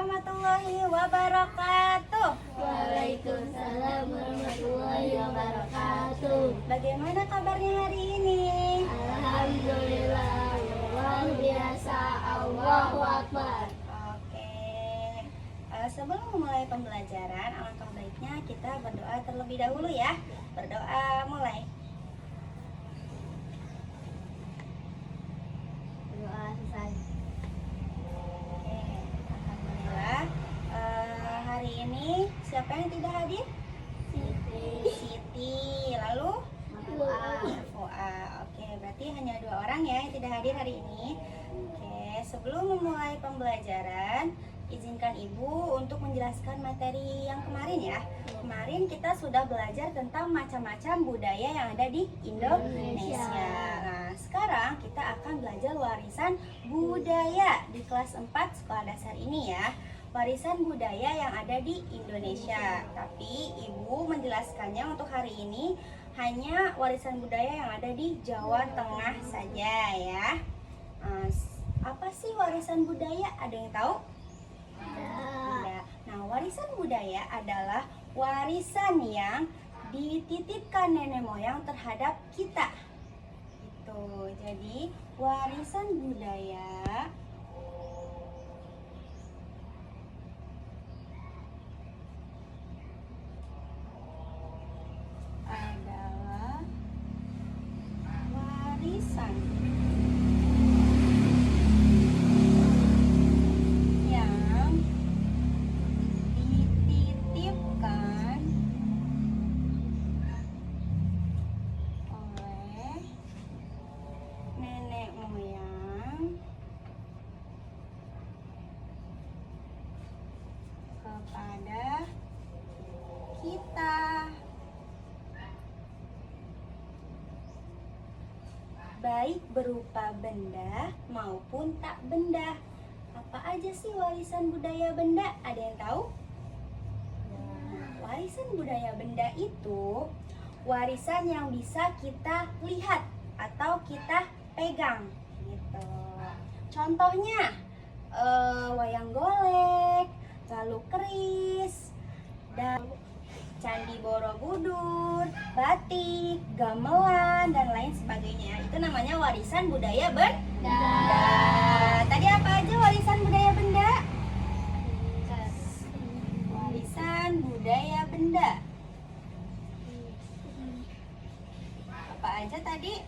warahmatullahi wabarakatuh. Waalaikumsalam warahmatullahi wabarakatuh. Bagaimana kabarnya hari ini? Alhamdulillah, luar biasa, Allahu Akbar. Oke, sebelum memulai pembelajaran, alangkah baiknya kita berdoa terlebih dahulu ya. Berdoa mulai. Doa selesai. Oke, alhamdulillah. Hari ini siapa yang tidak hadir? Siti. Lalu? Oke, berarti hanya 2 orang ya yang tidak hadir hari ini. Oke, sebelum memulai pembelajaran, izinkan Ibu untuk menjelaskan materi yang kemarin ya. Kemarin kita sudah belajar tentang macam-macam budaya yang ada di Indonesia. Nah, sekarang kita akan belajar warisan budaya di kelas 4 sekolah dasar ini ya. Warisan budaya yang ada di Indonesia. Tapi Ibu menjelaskannya untuk hari ini hanya warisan budaya yang ada di Jawa Tengah saja ya. Apa sih warisan budaya? Ada yang tahu? Tidak. Nah, warisan budaya adalah warisan yang dititipkan nenek moyang terhadap kita. Itu. Jadi, warisan budaya adalah warisan yang dititipkan oleh nenek moyang kepada kita. Baik berupa benda maupun tak benda. Apa aja sih warisan budaya benda? Ada yang tahu? Nah, warisan budaya benda itu warisan yang bisa kita lihat atau kita pegang gitu. Contohnya wayang golek, lalu keris, dan Candi Borobudur, batik, gamelan, dan lain sebagainya. Itu namanya warisan budaya benda. Tadi apa aja warisan budaya benda? Warisan budaya benda. Apa aja tadi?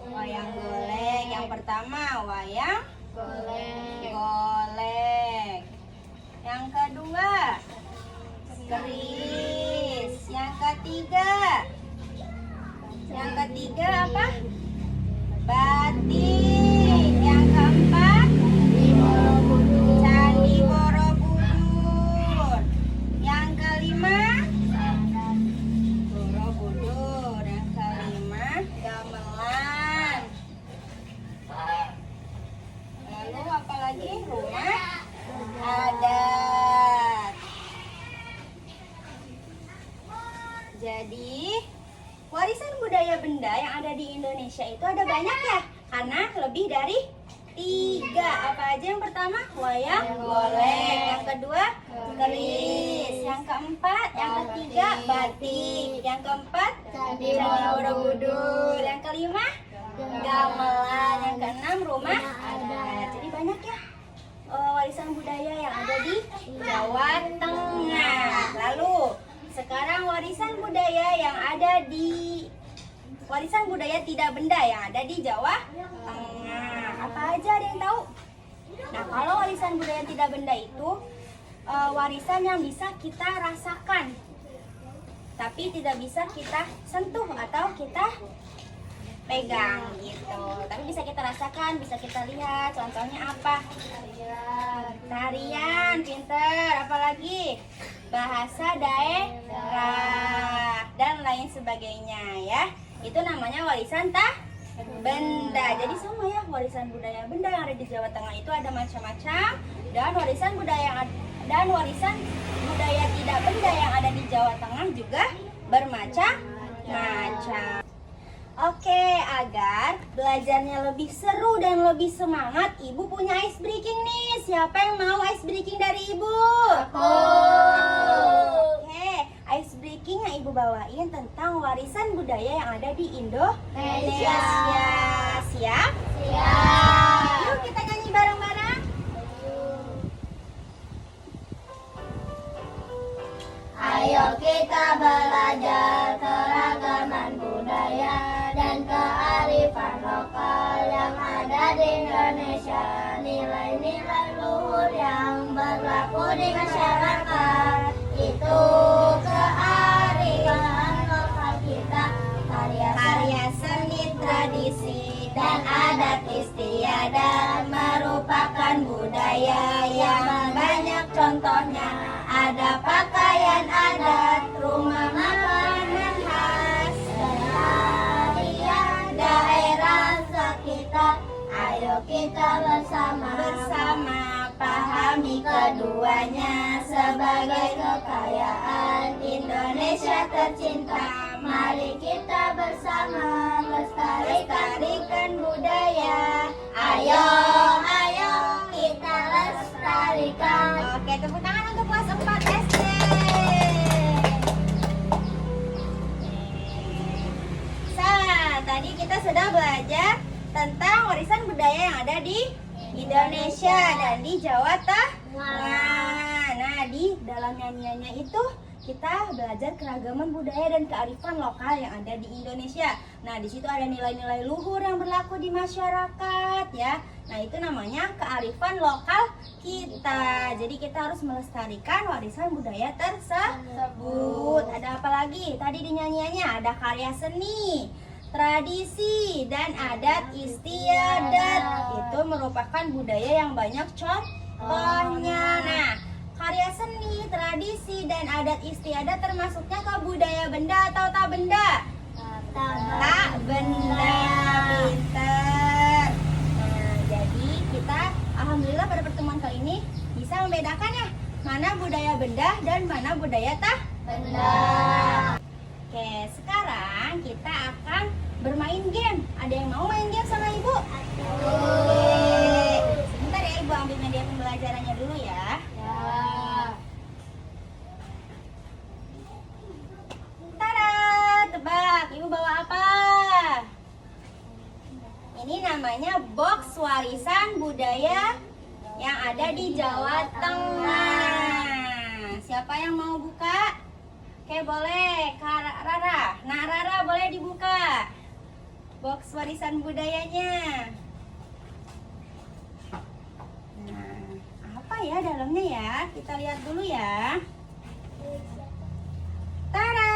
Wayang golek. Yang pertama, wayang golek. Yang kedua, keris. Yang ketiga apa? Batik. Yang keempat, Candi Borobudur. Yang kelima, Borobudur. Yang kelima, gamelan. Lalu apa lagi? Rumah adat. Jadi, warisan budaya benda yang ada di Indonesia itu ada banyak ya, karena lebih dari 3. Apa aja yang pertama? Wayang golek. Yang kedua, keris. Yang keempat, yang ketiga, batik. Yang keempat, Candi Borobudur. Yang kelima, gamelan. Yang keenam, rumah adat. Jadi banyak ya warisan budaya yang ada di Jawa Tengah. Lalu sekarang warisan budaya yang ada di warisan budaya tidak benda yang ada di Jawa Tengah. Apa aja, ada yang tahu? Nah, kalau warisan budaya tidak benda itu warisan yang bisa kita rasakan, tapi tidak bisa kita sentuh atau kita pegang gitu. Tapi bisa kita rasakan, bisa kita lihat. Contohnya apa? Tarian, pinter. Apalagi? Bahasa daerah dan lain sebagainya ya. Itu namanya warisan tak benda. Jadi sama ya, warisan budaya benda yang ada di Jawa Tengah itu ada macam-macam, dan warisan budaya tidak benda yang ada di Jawa Tengah juga bermacam-macam. Oke, agar belajarnya lebih seru dan lebih semangat, Ibu punya ice breaking nih. siapa yang mau ice breaking dari Ibu? Aku. Oke, ice breaking yang Ibu bawain tentang warisan budaya yang ada di Indonesia. Siap? Siap. Yuk kita nyanyi bareng-bareng. Ayo kita belajar keragaman budaya dan kearifan lokal yang ada di Indonesia. Nilai-nilai luhur yang berlaku di masyarakat itu kearifan lokal kita, Karya seni, tradisi, dan adat istiadat merupakan budaya yang banyak contohnya. Ada pakaian adat, rumah makanan khas, dan tarian daerah sekitar. Ayo kita bersama pahami keduanya sebagai kekayaan Indonesia tercinta. Mari kita bersama lestarikan budaya. Ayo, ayo kita lestarikan. Oke, tepuk tangan untuk kelas 4 SD. Tadi kita sudah belajar tentang warisan budaya yang ada di Indonesia dan di Jawa Tengah. Nah, di dalam nyanyiannya itu kita belajar keragaman budaya dan kearifan lokal yang ada di Indonesia. Nah, di situ ada nilai-nilai luhur yang berlaku di masyarakat ya. Nah, itu namanya kearifan lokal kita. Jadi kita harus melestarikan warisan budaya tersebut. Ada apa lagi? Tadi di nyanyiannya ada karya seni, tradisi, dan adat istiadat. Itu merupakan budaya yang banyak contohnya. Nah, karya seni, tradisi, dan adat istiadat termasuknya ke budaya benda atau tak benda? Tak benda. Pinter. Nah, jadi kita alhamdulillah pada pertemuan kali ini bisa membedakan ya mana budaya benda dan mana budaya tak Benda. Oke, sekarang kita akan bermain game. Ada yang mau main game sama Ibu? Oke. Sebentar ya, Ibu ambil media pembelajarannya dulu ya. Tada, tebak, Ibu bawa apa? Ini namanya box warisan budaya yang ada di Jawa Tengah. Siapa yang mau buka? Oke, boleh. Kak Rara. Nah, Rara boleh dibuka box warisan budayanya. Nah, apa ya dalamnya ya? Kita lihat dulu ya. Tada!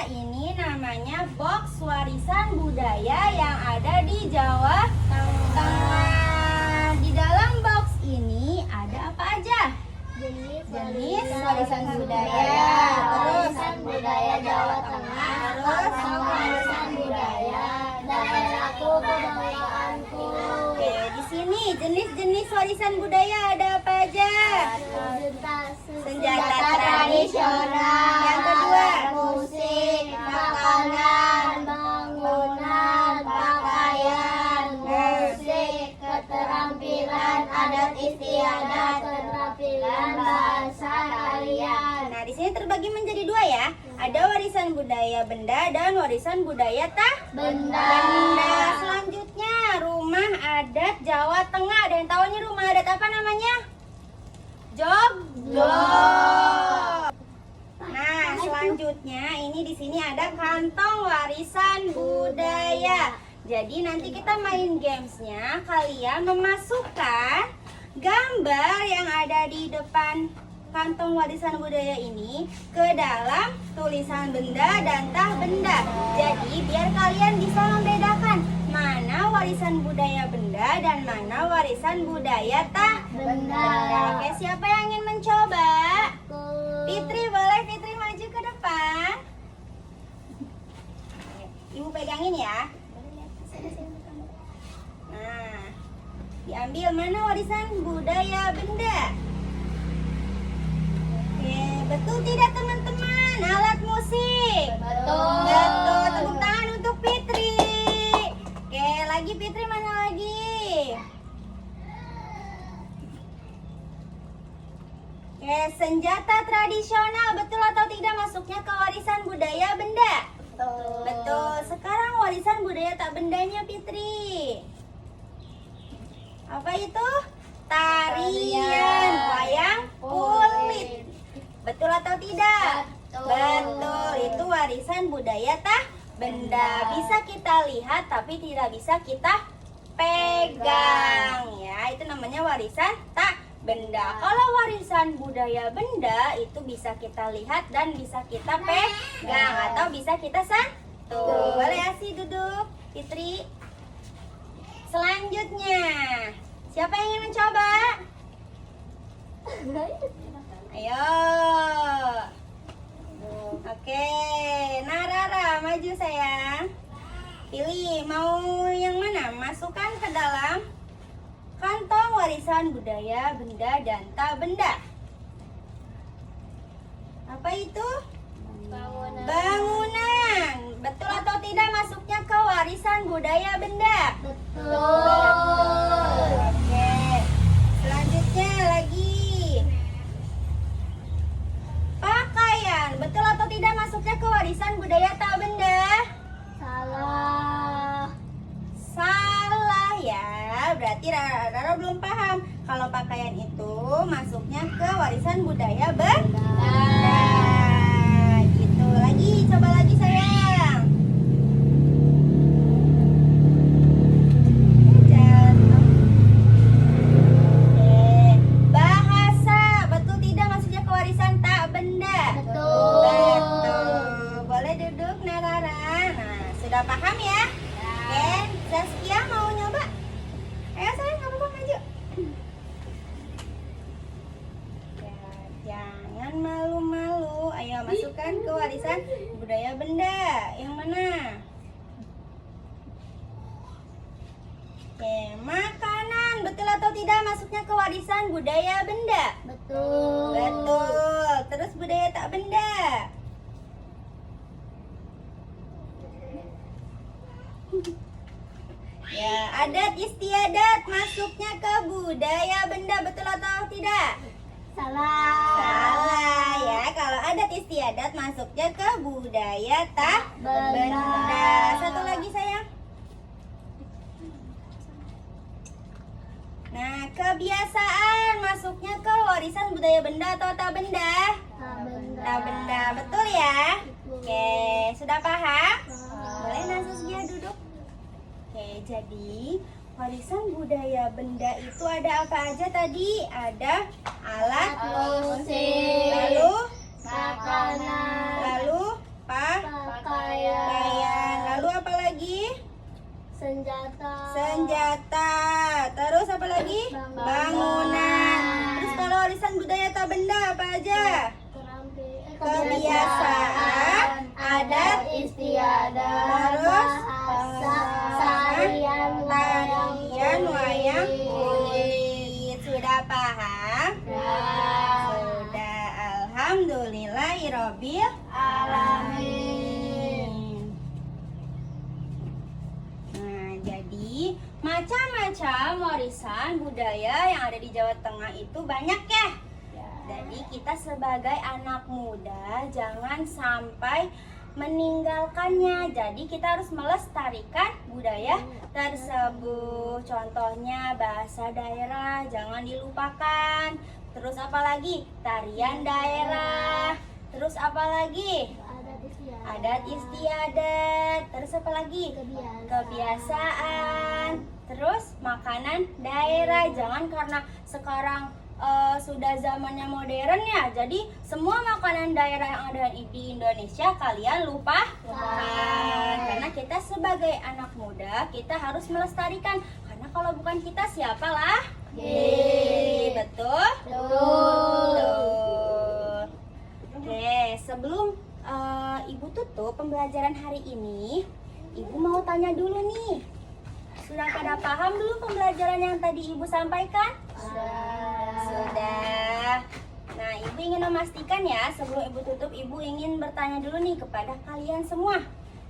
Ini namanya box warisan budaya yang ada di Jawa Tengah. Di dalam box ini ada apa aja? Jenis warisan budaya, terus warisan budaya Jawa Tengah, terus warisan budaya daerahku kebawaanku. Oke, di sini jenis-jenis warisan budaya ada apa aja? Senjata tradisional. Yang kedua, musik, makanan, bangunan, pakaian, musik, keterampilan adat istiadat, keterampilan bahasa tarian. nah di sini terbagi menjadi dua ya. Ada warisan budaya benda dan warisan budaya tak Benda. Selanjutnya, rumah adat Jawa Tengah. Ada yang tahu ini rumah adat apa namanya? Joglo. Nah, selanjutnya ini di sini ada kantong warisan budaya. Jadi nanti kita main gamesnya, kalian memasukkan gambar yang ada di depan kantong warisan budaya ini ke dalam tulisan benda dan tak benda. Jadi biar kalian bisa membedakan mana warisan budaya benda dan mana warisan budaya tak Benda. Oke, siapa yang ingin mencoba? Fitri, boleh Fitri maju ke depan. Ibu pegangin ya. Nah, diambil mana warisan budaya benda? Oke, betul tidak teman-teman? Alat musik. Betul. Betul. Tepuk tangan untuk Fitri. Oke, lagi Fitri mana lagi? Oke, senjata tradisional, betul atau tidak masuknya ke warisan budaya benda? Betul. Sekarang warisan budaya tak bendanya, Fitri. Apa itu? Tarian wayang kulit. Betul atau tidak? Betul. Itu warisan budaya tak benda. Bisa kita lihat tapi tidak bisa kita pegang. Ya, itu namanya warisan tak benda. Kalau warisan budaya benda itu bisa kita lihat dan bisa kita pegang atau bisa kita sentuh. Boleh Asi duduk, Fitri. Selanjutnya, siapa yang ingin mencoba? Ayo. Oke, nah Rara maju sayang. Pilih mau yang mana? Masukkan ke dalam kantong warisan budaya benda dan tak benda. Apa itu? Bangunan. Betul atau tidak masuknya ke warisan budaya benda? Betul. Oke. Selanjutnya lagi. Pakaian. Betul atau tidak masuknya ke warisan budaya tak benda? Salah. Salah ya. Berarti Rara belum paham. Kalau pakaian itu masuknya ke warisan budaya benda. Gitu. Lagi, coba lagi sayang. Bahasa, betul tidak masuknya ke warisan tak benda? Betul. Betul. Boleh duduk Narara. Nah, sudah paham ya? Oke, Zaskia mau nyoba? Ayo sayang, nggak apa-apa maju. Ya, jangan malu-malu. Ayo masukkan ke warisan budaya benda. Yang mana? Oke, makanan. Betul atau tidak masuknya ke warisan budaya benda? Betul. Betul. Terus budaya tak benda. Ya, adat istiadat masuknya ke budaya benda, betul atau tidak? Salah. Salah ya, kalau adat istiadat masuknya ke budaya tak benda. Satu lagi sayang. Nah, kebiasaan masuknya ke warisan budaya benda atau tak benda? Tak benda, betul ya? Oke, sudah paham? Boleh Nazusgia duduk? Oke, jadi warisan budaya benda itu ada apa aja tadi? Ada alat musik, lalu makanan, lalu pakaian, lalu apa lagi? senjata, Terus apa lagi? Bangunan. Terus kalau warisan budaya tak benda apa aja? Kebiasaan, adat istiadat, terus bahasa, tarian wayang kulit. Sudah paham? Sudah. Alhamdulillahirobbil alamin. Nah, jadi macam-macam warisan budaya yang ada di Jawa Tengah itu banyak ya. Jadi kita sebagai anak muda jangan sampai meninggalkannya. Jadi kita harus melestarikan budaya tersebut. Contohnya bahasa daerah jangan dilupakan. Terus apalagi? Tarian daerah. Terus apalagi? Adat istiadat. Terus apalagi? Kebiasaan. Terus makanan daerah. Jangan karena sekarang sudah zamannya modern ya, jadi semua makanan daerah yang ada di Indonesia kalian lupakan. Karena kita sebagai anak muda kita harus melestarikan, karena kalau bukan kita siapa lah? Betul? Betul. Oke, sebelum Ibu tutup pembelajaran hari ini, Ibu mau tanya dulu nih, sudah pada paham belum pembelajaran yang tadi Ibu sampaikan? Sudah. Nah, Ibu ingin memastikan ya, sebelum Ibu tutup, Ibu ingin bertanya dulu nih kepada kalian semua.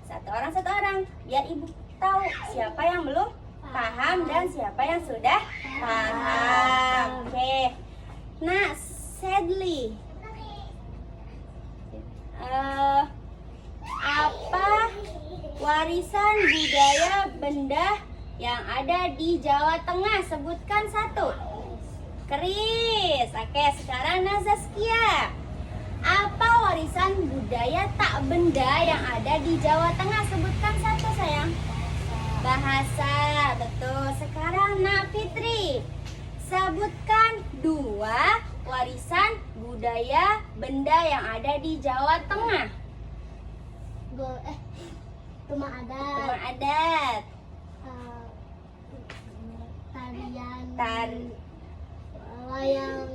Satu orang, biar Ibu tahu siapa yang belum paham dan siapa yang sudah paham. Oke. Nah, sadly, benda yang ada di Jawa Tengah? Sebutkan satu. Keris. Oke, sekarang Nazaskia. Apa warisan budaya tak benda yang ada di Jawa Tengah? Sebutkan satu, sayang. Bahasa. Betul. Sekarang Nak Fitri. Sebutkan 2 warisan budaya benda yang ada di Jawa Tengah. Rumah adat. Rumah adat. Tarian. Wayang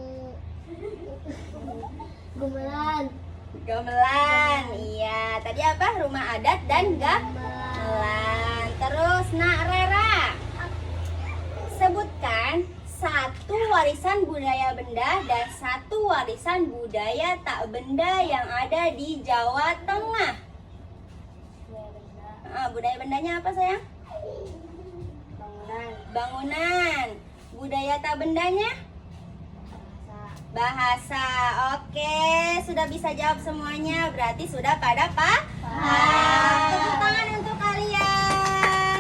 Gamelan. Iya, tadi apa? Rumah adat dan gamelan. Terus Nak Rera. Sebutkan 1 warisan budaya benda dan 1 warisan budaya tak benda yang ada di Jawa Tengah. Budaya bendanya apa, sayang? Bangunan. Budaya tak bendanya? Bahasa. Oke, sudah bisa jawab semuanya. Berarti sudah pada paham. Tepuk tangan untuk kalian.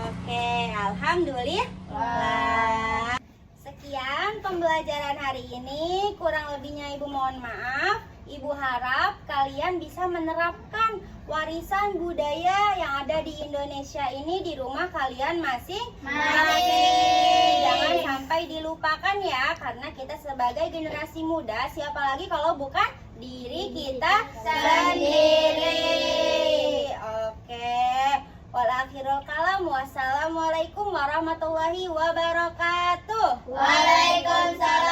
Oke, alhamdulillah. Sekian pembelajaran hari ini. Kurang lebihnya Ibu mohon maaf. Ibu harap kalian bisa menerapkan warisan budaya yang ada di Indonesia ini di rumah kalian masing-masing. Jangan sampai dilupakan ya, karena kita sebagai generasi muda, siapa lagi kalau bukan diri kita sendiri. Oke. Walakhirul kalam. Wassalamualaikum warahmatullahi wabarakatuh. Waalaikumsalam.